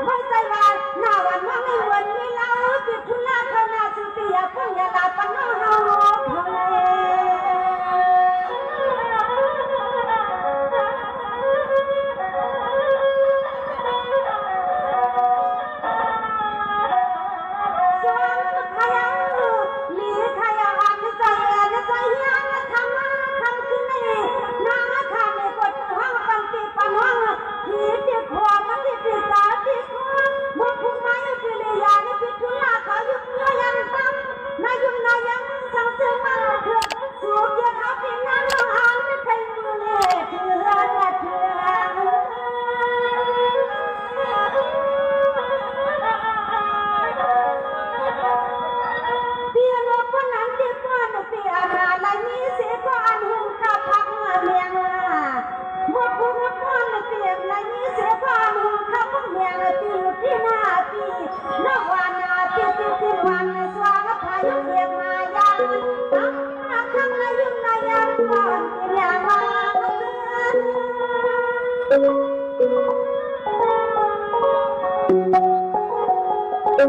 ไม่ใจว่าหน้าวันว่าไม่วันนี้เราติดธุระ Hãy subscribe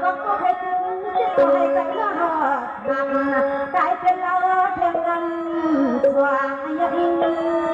cho kênh Ghiền Mì Gõ để không bỏ lỡ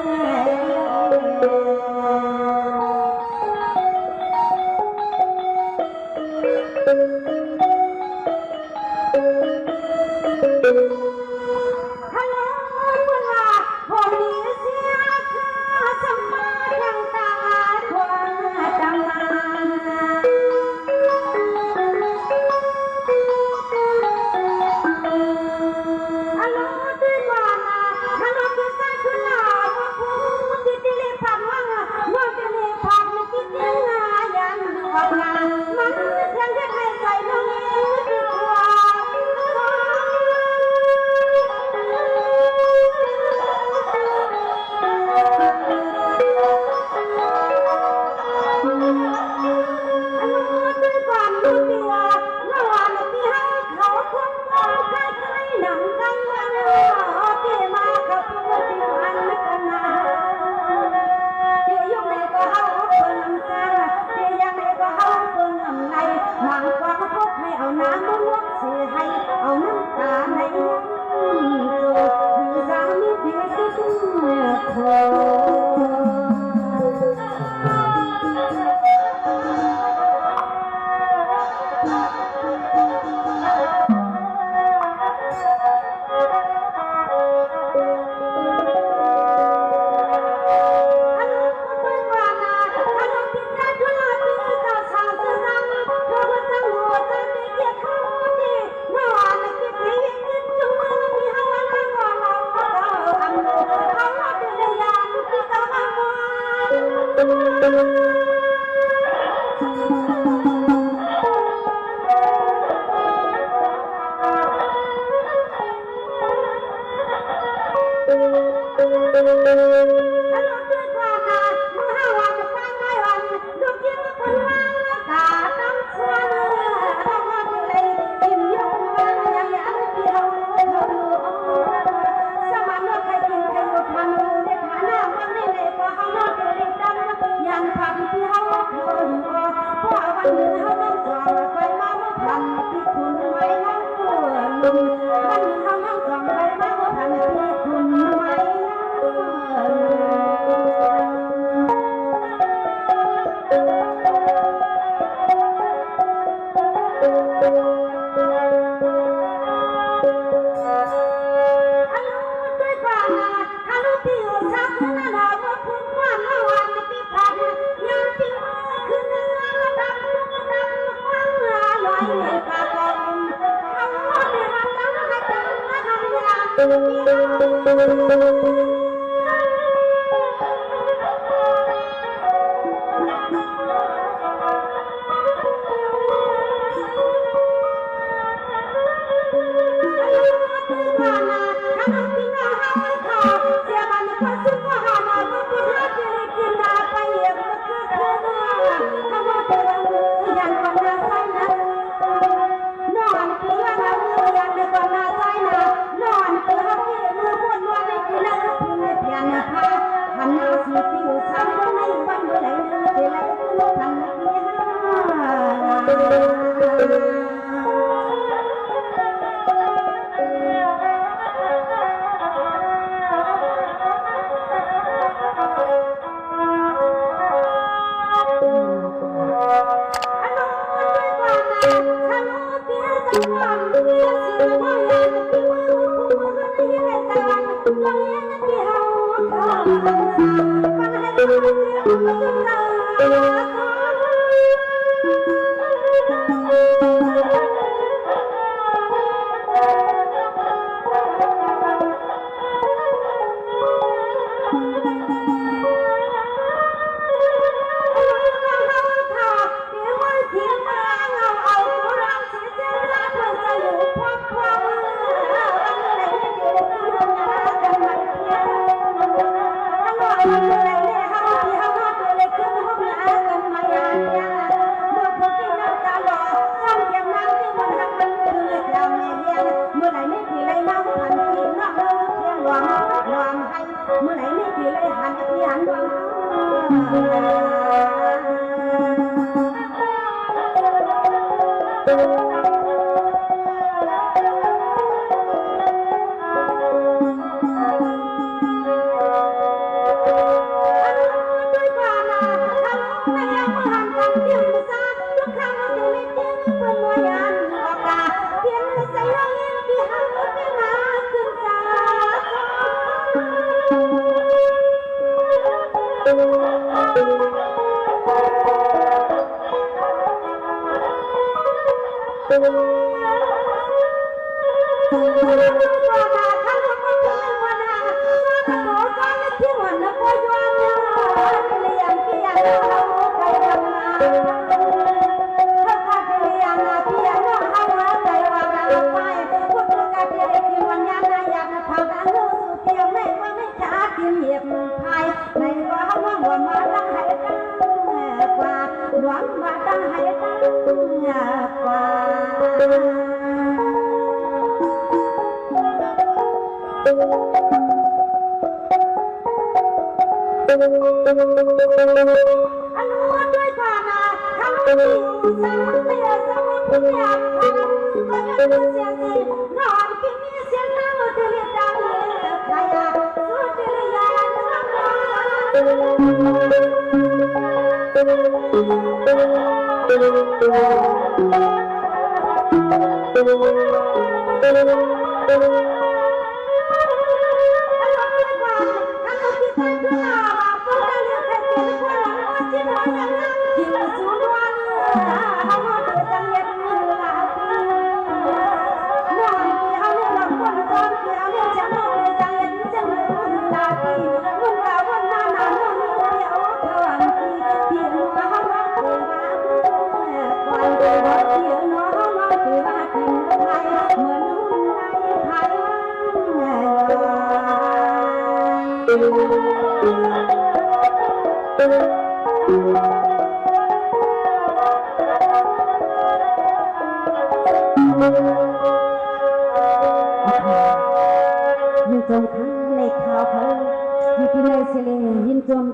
เมื่อไหร่นี่ตีเลยหันที่หันดวง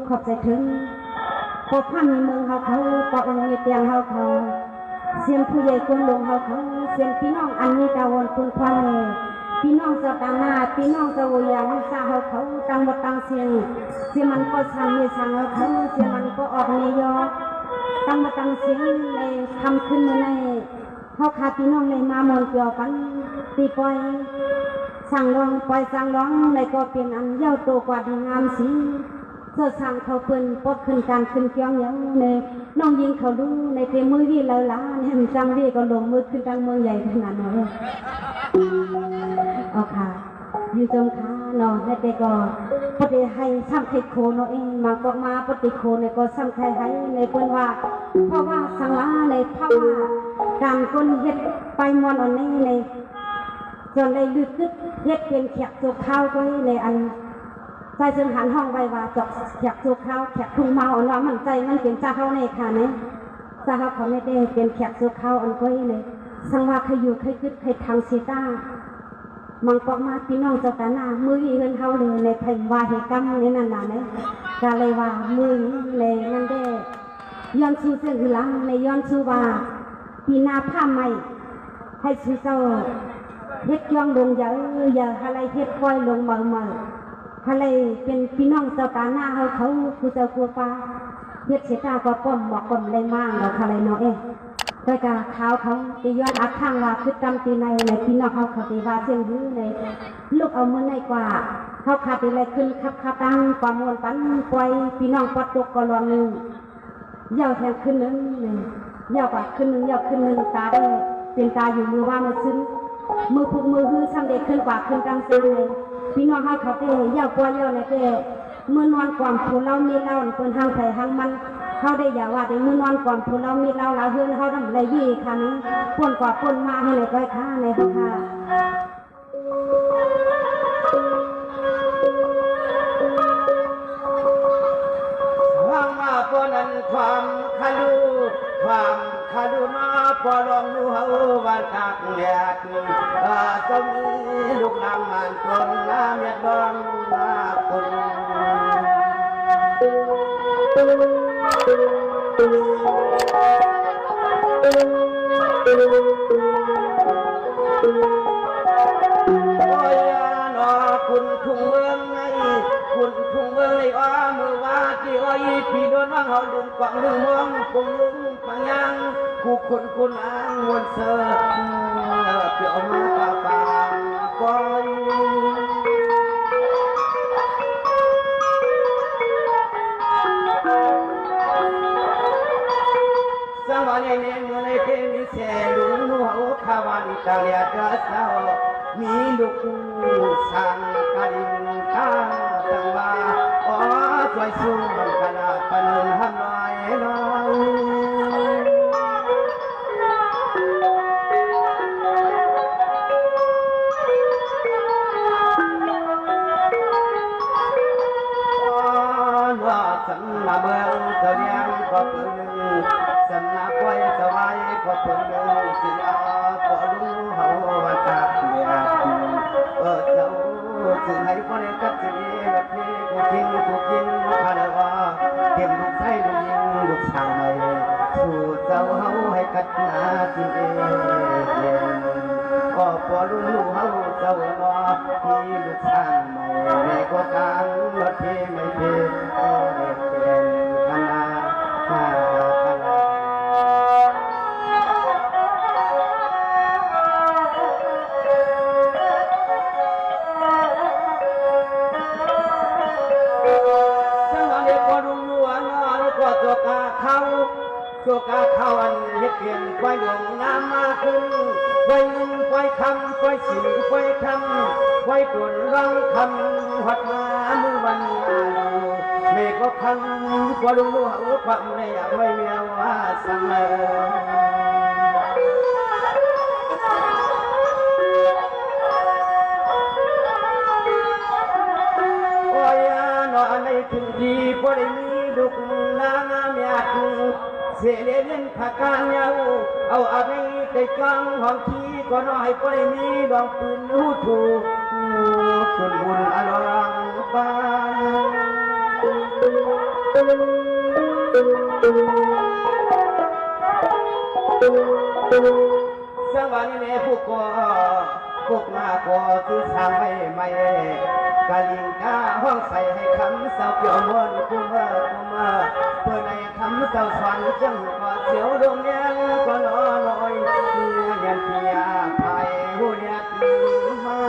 ขอบใจถึงพบพันในเมืองเขาปอองมีเตียงเขาเสียงผู้ใหญ่คนหลวงเขาเสียงพี่น้องอันนี้ตาวนคุณควายพี่น้องเจ้าตาหน้าพี่น้องเจ้าวิญญาณซาเขาตั้งหมดตั้งเสียงมันก็สั่งมีสั่งเขาเสียมันก็ออกเนยตั้งหมดตั้งเสียงในทำขึ้นมาในเขาขาพี่น้องในมามนเกี่ยวกันตีปล่อยสั่งร้องปล่อยสั่งร้องในก็เป็นอันเย้าโตกว่าดีงามสีเสื้อสั่งเขาเปิ้นปดขึ้นการขึ้นเกี้ยงยังในน้องยิงเขาดูในเตมือวี่เลาล้าเนี่ยจังวี่ก็ลงมือขึ้นทางเมืองใหญ่ขนาดนั้นเอาค่ะยืนจงขาเนาะในเตก็ปฏิให้ซ้ำไทยโคเนาะเองมาก็มาปฏิโคในก็ซ้ำไทยให้ในเปิ้นว่าเพราะว่าสังลาในเพราะว่าการคนเฮ็ดไปมอนอันนี้ในจนในลึกเฮ็ดเป็นแขกโจกข้าวก็ในอันใจจึงหันห้องไว้ว่าจอกแขกโจกข้าวแขกทุ่งเมาอันว่ามันใจมันเป็นจ้าเขาในค่ะเนี่ยจ้าเขาเขาไม่ได้เป็นแขกโจกข้าวอันก็เลยสังว่าใครอยู่ใครกึดใครทางซีต้ามังปอกมาพี่น้องเจ้าตาหน้ามือเงินเขาเลยในไผ่วาเหตุกรรมในนั้นน่ะเนี่ยกาเลยว่ามือเลยนั่นได้ย้อนชูเส้นหลังในย้อนชูว่าปีนาผ้าใหม่ให้ชูเจ้าเฮ็ดย่องลงอย่าอะไรเฮ็ดคอยลงเมื่ออะไรเป็นพี่น้องเจ้าตาหน้าเขาคือเจ้ากลัวปลาเฮ็ดเสียตาก็ป้อมบอกป้อมเลยมากเราอะไรเนาะแต่กาเท้าเขาตีย้อนอักข้างว่าคือกำตีในพี่น้องเขาตีว่าเสียงหื้อในลูกเอามือในกว่าเขาขาดอะไรขึ้นขับตั้งความมวลปันปล่อยพี่น้องปัดตกกระลอนหนึ่งยาวแทงขึ้นนึงยาวกว่าขึ้นนึงยาวขึ้นนึงตาได้เป็นตาอยู่มือว่ามือซึ้งมือพุกมือหื้อซ้ำเด็กขึ้นกว่าขึ้นกลางเส้นเลยพี่น้องเขาเตะยาวกว่าเยาวในเตะมือนอนความผู้เรามีเราเปิดห้างใส่ห้างมันเขาได้อย่าว่าได้มือนอนก่อนผู้เรามีเราเฮือนเขาทำไรยี่ค่ะนี้ป่นกว่าป่นมาให้เลยก้อยข้าในเขาค่ะหวังว่าปนั้นความคารุมาปลองดูเฮาวันตากแดด จะมีลูกนางมันตรงน้ำเมียดองนาคนโอ้ยนอคุณทุ่งเมืองไงคุณทุ่งเมืองเลยว่ามือว่าที่อ้อยพี่โดนว่าเขาดึงกว่างดึงมองคงลุงปังยังกูคนกูนางวนเสือเกี่ยวมาปาปางปอยสังวรในเนื้อในเพลงเสียลุงหัวขวันตาเลียกระเจ้ามีลูกสังกรินข้าสังวาอ๋อสวยสูงขนาดปันทำน้อยน้อยสำนักเมืองเสียงก็เพิ่งสำนักไว้สบายก็เพิ่งเสียพอรู้เขาว่าจะเมียเจ้าถึงให้พอได้กัดเสียแบบนี้กูกินข้าเดว่าเก็บลูกไส้ลูกยิงลูกช่างไม่สู่เจ้าเขาให้กัดนาจริงเย็นก็พอรู้เขาเจ้าเนาะมีลูกช่างไม่ก็การรถที่ไม่เพียงคณะตัวกาเขาอันเฮ็ดเปลี่ยนไฟดวงน้ำมาขึ้นไฟเงินไฟคำไฟสีไฟคำไฟตุนรังคำหัดมามือวันเมฆก็คำกว่าดวงดวงความในอยากไม่เมียว่าสังเอโอ้ยนอนในถึงดีพอได้มีดุกน้ำเมียคือเสียเล่นผักกาดยาวเอาอะไรใจกลางห้องที่ก็น้อยก็ได้มีดอกปืนหูถูกส่วนบุญอลองบ้านสังวานี่เนี่ยพวกมาก็คือทางไม่กะลิงกาห้องใส่ให้คำเสาเกี่ยวมวนคุมเพื่อในคำเสาสวรรค์จังก็เสียวดวงแดงก็น้อยเงียนเพียไปหูเนียมา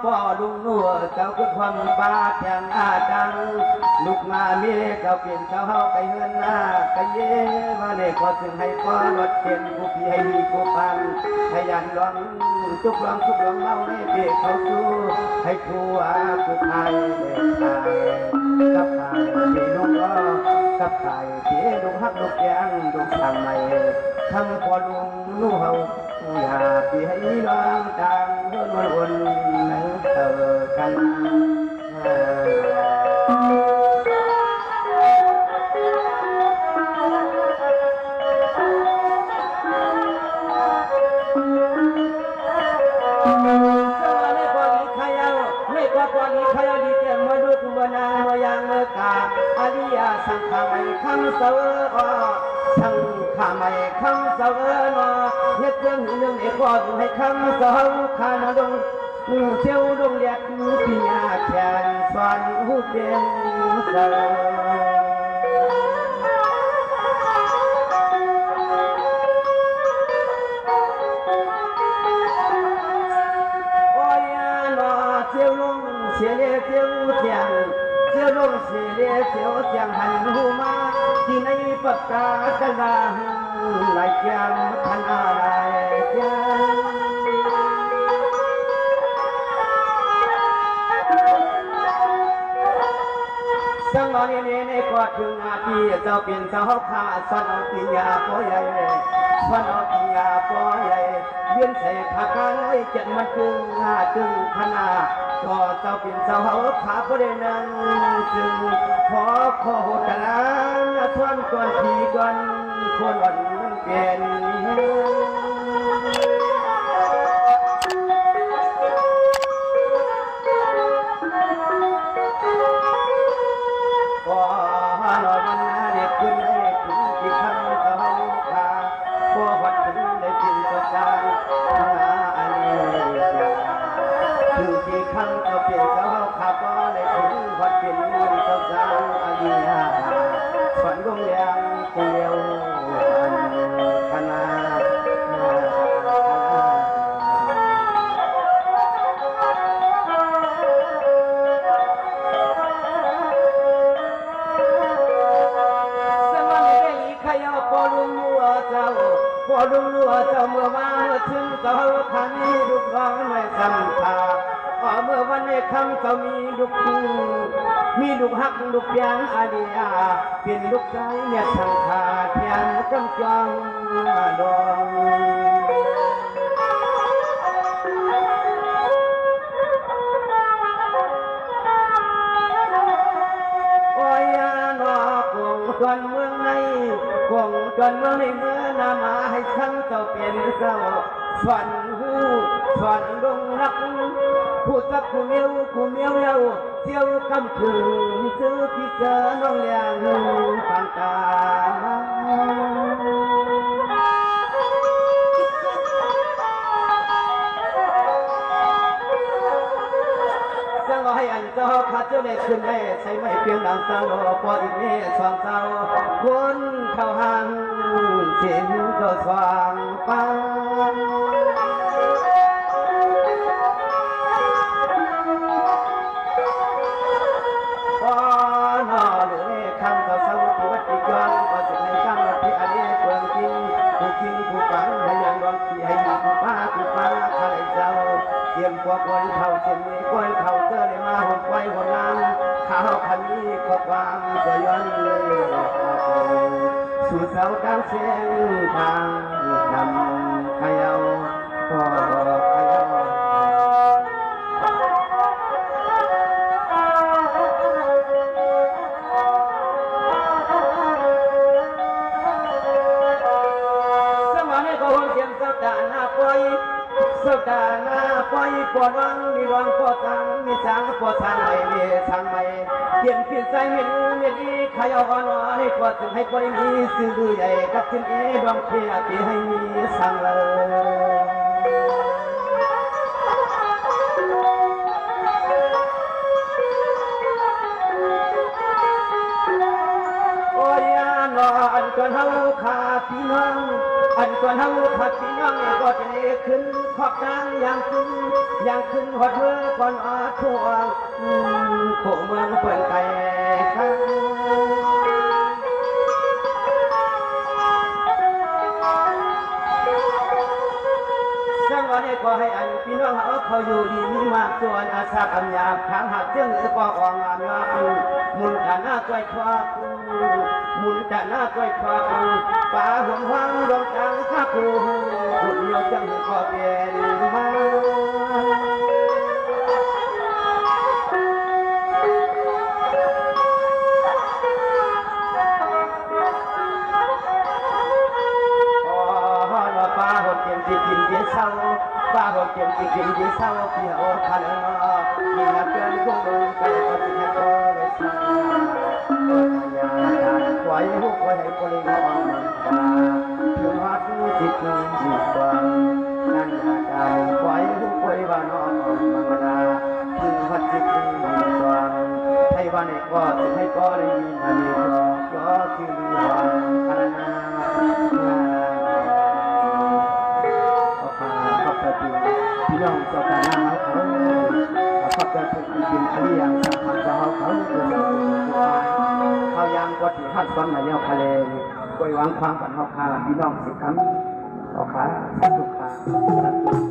พ่อลุงนัวเจ้าคือความบาดอย่างอาดังลูกมาเมียเจ้าเปลี่ยนเจ้าเฮาไปเฮือนหน้าไปเย่มาเนี่ยขอถึงให้พ่อรถเข็นผู้พี่ให้มีผู้ปันให้ยันร้องทุกร้องเมาให้เด็กเขาสู้ให้ครัวผู้ไทยกับไทยที่ลุงก็กับไทยที่ลุงฮักลุงแยงลุงสั่งใหม่ทำพอลุงนู่เฮาอยากที่ให้ร้องดังเพื่อนวนหนังเต่อกันอาริยสังขารคำเสวะสังขารคำเสวะเฮ็ดเรื่องหนึ่งเอกว่าให้คำเสวะขานดงเที่ยวดงเลียกปีญาแขนสอนหูเด่นเสวะโอ้ยนอเที่ยวลงเสียเลี้ยเที่ยวเที่ยงเที่ยวลงเสียเลี้ยเที่ยวเที่ยงหันหูมาที่ในปากกากระดาษไหลแก้มพันอะไรแก้มสังวานี่เนี่ยกอดถึงนาทีเจ้าเป็นเจ้าข้าสนองปิญญาพ่อใหญ่สนองปิญญาพ่อใหญ่เวียนใส่ผักกาดไว้เจ็ดมันตึงตึงขนาด ก็เจ้าเป็นเจ้าเขาขาบ่ได้นั่งจึงขอโหดกันนะทวนก่อนทีก่อนควรวันมันเปลี่ยนก็นอนมันเด็กขึ้นให้ถึงที่คำเจ้าขาพอวัดถึงได้กินตัวจานอันนี้ถึงที่คำก็เปลี่ยนเจ้าขาก็ได้ถึงวัดเป็นเงินตัวจานอันนี้ฝันดวงแดงเกลียวคณะพอลุงรัวเจ้าเมื่อมาเมื่อถึงเจ้าขันลูกน้องไม่สัมภาเมื่อวันในคำเจ้ามีลูกหักลูกยางอาเดียเป็นลูกใจเนี่ยสังขาเทียนกำจังดองโอ้ยนอกงจนเมืองในกงจนเมืองในเมื่อนามาให้คำเจ้าเป็นเจ้าฝันหูฝันดงรักผู้จักผู้เมียวเย้าเที่ยวกำถึงเจอพี่เจอน้องเลี้ยงฟังตาจังให้อันเจ้าขาดเจ้าได้ขึ้นได้ใช้ไม่เพียงดังสาวพออีกนี้สว่างเจ้าคนเข้าห่างเช่นก็สว่างไปพอนอหรือคำต่อสาวที่วัดที่กวางก็จะให้คำที่อันนี้เปลืองจริงผู้ฟังให้ยังรองที่ให้ยังผู้ป้าข้าเลยเจ้าเตรียมพวกคนเขาเช่นนี้คนเขาเจอได้มาหดไฟหดน้ำข้าวคันนี้ก็ความจะย้อนเลยสู่เสาดังเสียงทางนำขยาวพอขยาวสมัยนี้ก็หุ่นเทียมสัปดาห์หน้าปล่อยสัปดาห์หน้าปล่อยปวดวังมีวังปวดทางมีช้างปวดทางไหนมีทางไหนเปลี่ยนผิดใจเห็นดีขยาวอ่อนให้ปวดถึงให้ปล่อยมีสื่อดูใหญ่กับขึ้นดวงเพียที่ให้มีสั่งเลยโอ้ยนอนก่อนเฮาขาพี่น้องอันก่อนเฮาขัดพี่น้องก็จะขึ้นขอบกลางอย่างขึ้นหดเมื่อก่อนทั่วโคเมืองเปิดไก่ข้างสังวันนี้ก็ให้อันพี่น้องเขาอยู่ดีมีมากส่วนอาสาปัญญาทางหักเจ้าหรือก็ออกงานงามุนกันหน้าก้อยควักมุนกันหน้าก้อยควักป่าห่วงวังดวงจังข้าคูหุ่นโยจังก็เปลี่ยนมาป้าหดเกียงที่กินที่เศร้าป้าหดเกียงที่กินที่เศร้าพี่โอ้ขันเนาะมีนักเกินกุ้งลงไปก็จะให้ก็เลยสั่งยาทานไว้หุบไว้ให้บริโภคมันตาถึงหัดจิตนึงจิตฟังนั่นยาทานไว้หุบไว้บ้านนอกมันมาดาถึงหัดจิตนึงจิตฟังให้บ้านเอกก็จะให้ก็ได้ยินอันนี้ก็คือวันอันนาพี่น้องเจ้าการน้ำเขาขอบใจเป็นอันยินอันนี้อย่างสำคัญจะเขาเขายังกว่าที่หัดซ้อนในยอทะเลกวยหวังความฝันเขาคาพี่น้องสิครับเขาขาสุขา